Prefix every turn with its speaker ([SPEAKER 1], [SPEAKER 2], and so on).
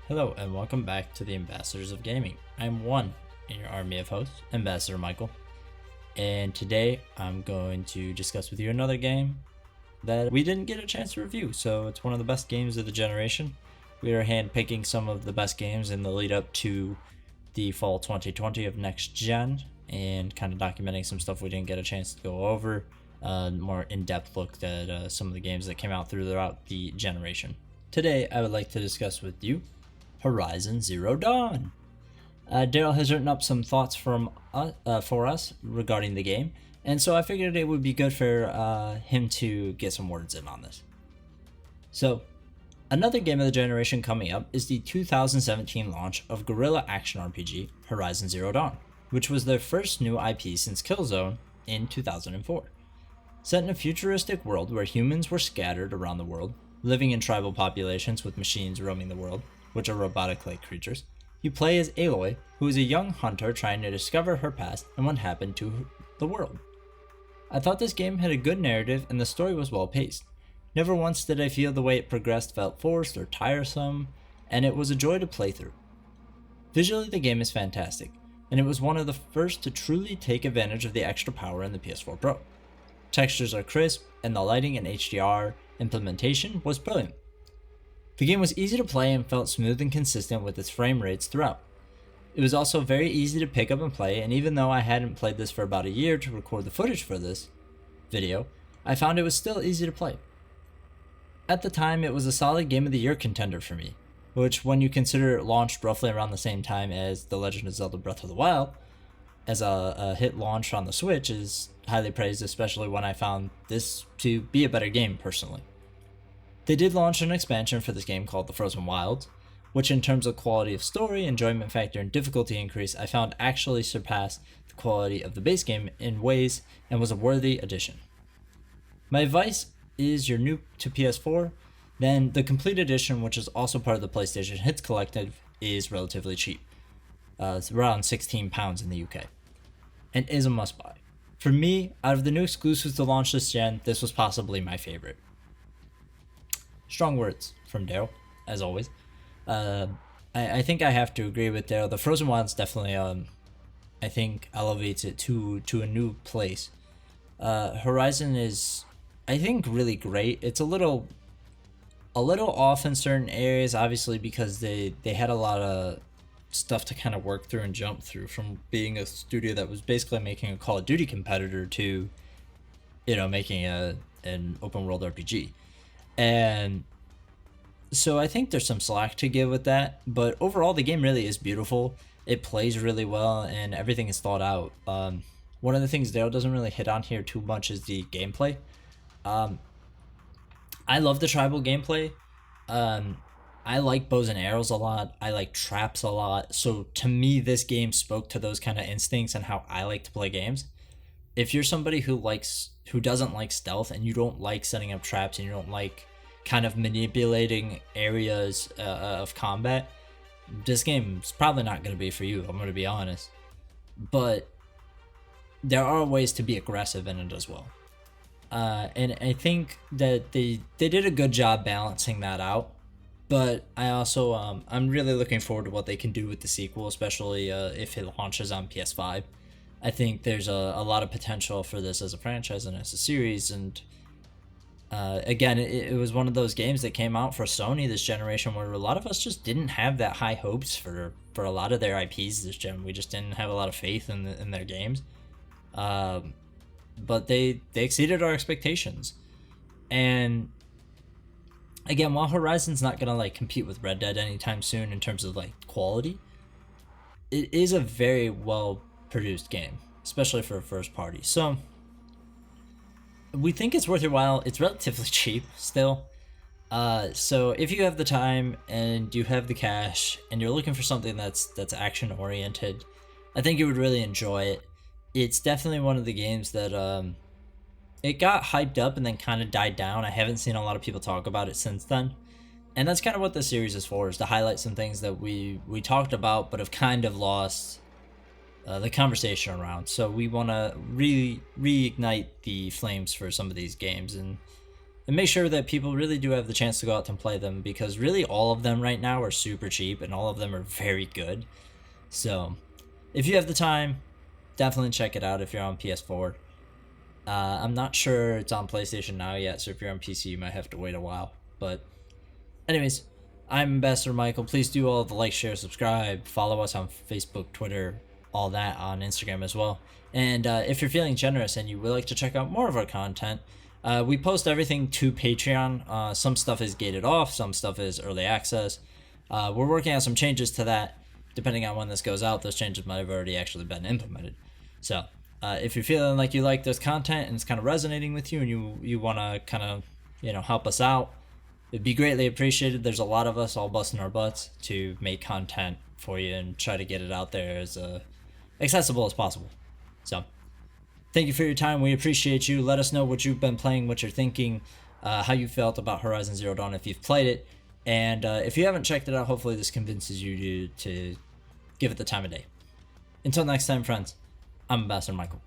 [SPEAKER 1] Hello and welcome back to the Ambassadors of Gaming. I'm one in your army of hosts, Ambassador Michael, and today I'm going to discuss with you another game that we didn't get a chance to review, so it's one of the best games of the generation. We are handpicking some of the best games in the lead up to the fall 2020 of next gen and kind of documenting some stuff we didn't get a chance to go over, more in-depth look at some of the games that came out throughout the generation. Today I would like to discuss with you Horizon Zero Dawn. Daryl has written up some thoughts for us regarding the game, and so I figured it would be good for him to get some words in on this. So, another game of the generation coming up is the 2017 launch of guerrilla action RPG Horizon Zero Dawn, which was their first new IP since Killzone in 2004. Set in a futuristic world where humans were scattered around the world, living in tribal populations with machines roaming the world, which are robotic-like creatures, you play as Aloy, who is a young hunter trying to discover her past and what happened to the world. I thought this game had a good narrative and the story was well paced. Never once did I feel the way it progressed felt forced or tiresome, and it was a joy to play through. Visually, the game is fantastic, and it was one of the first to truly take advantage of the extra power in the PS4 Pro. Textures are crisp, and the lighting and HDR implementation was brilliant. The game was easy to play and felt smooth and consistent with its frame rates throughout. It was also very easy to pick up and play, and even though I hadn't played this for about a year to record the footage for this video, I found it was still easy to play. At the time, it was a solid Game of the Year contender for me, which when you consider it launched roughly around the same time as The Legend of Zelda Breath of the Wild, as a hit launch on the Switch is highly praised, especially when I found this to be a better game personally. They did launch an expansion for this game called The Frozen Wilds, which in terms of quality of story, enjoyment factor, and difficulty increase, I found actually surpassed the quality of the base game in ways and was a worthy addition. My advice is you're new to PS4, then the complete edition, which is also part of the PlayStation Hits Collective, is relatively cheap. It's around £16 in the UK, and is a must buy. For me, out of the new exclusives to launch this gen, this was possibly my favorite. Strong words from Daryl, as always. I think I have to agree with Daryl. The Frozen Wilds definitely, I think, elevates it to a new place. Horizon is, I think, really great. It's a little off in certain areas, obviously, because they had a lot of stuff to kind of work through and jump through from being a studio that was basically making a Call of Duty competitor to, making an open world RPG. And so I think there's some slack to give with that, but overall the game really is beautiful. It plays really well and everything is thought out. One of the things Dale doesn't really hit on here too much is the gameplay. I love the tribal gameplay. I like bows and arrows a lot. I like traps a lot. So to me, this game spoke to those kind of instincts and how I like to play games. If you're somebody who doesn't like stealth and you don't like setting up traps and you don't like kind of manipulating areas of combat, this game's probably not going to be for you. I'm going to be honest. But there are ways to be aggressive in it as well. And I think that they did a good job balancing that out. But I also, I'm really looking forward to what they can do with the sequel, especially if it launches on PS5. I think there's a lot of potential for this as a franchise and as a series. And again, it was one of those games that came out for Sony this generation where a lot of us just didn't have that high hopes for a lot of their IPs this gen. We just didn't have a lot of faith in their games. But they exceeded our expectations. And again, while Horizon's not gonna compete with Red Dead anytime soon in terms of quality, it is a very well produced game, especially for a first party. So we think it's worth your while. It's relatively cheap still. So if you have the time and you have the cash and you're looking for something that's action oriented, I think you would really enjoy it. It's definitely one of the games that it got hyped up and then kind of died down. I haven't seen a lot of people talk about it since then. And that's kind of what this series is for, is to highlight some things that we talked about but have kind of lost the conversation around. So we want to reignite the flames for some of these games. And and make sure that people really do have the chance to go out and play them, because really all of them right now are super cheap and all of them are very good. So if you have the time, definitely check it out if you're on PS4. I'm not sure it's on PlayStation Now yet, so if you're on PC, you might have to wait a while. But anyways, I'm Ambassador Michael. Please do all the like, share, subscribe, follow us on Facebook, Twitter, all that on Instagram as well. And if you're feeling generous and you would like to check out more of our content, we post everything to Patreon. Some stuff is gated off, some stuff is early access. We're working on some changes to that. Depending on when this goes out, those changes might have already actually been implemented. So if you're feeling like you like this content and it's kind of resonating with you and you want to kind of, help us out, it'd be greatly appreciated. There's a lot of us all busting our butts to make content for you and try to get it out there as accessible as possible. So thank you for your time. We appreciate you. Let us know what you've been playing, what you're thinking, how you felt about Horizon Zero Dawn if you've played it. And if you haven't checked it out, hopefully this convinces you to give it the time of day. Until next time, friends, I'm Ambassador Michael.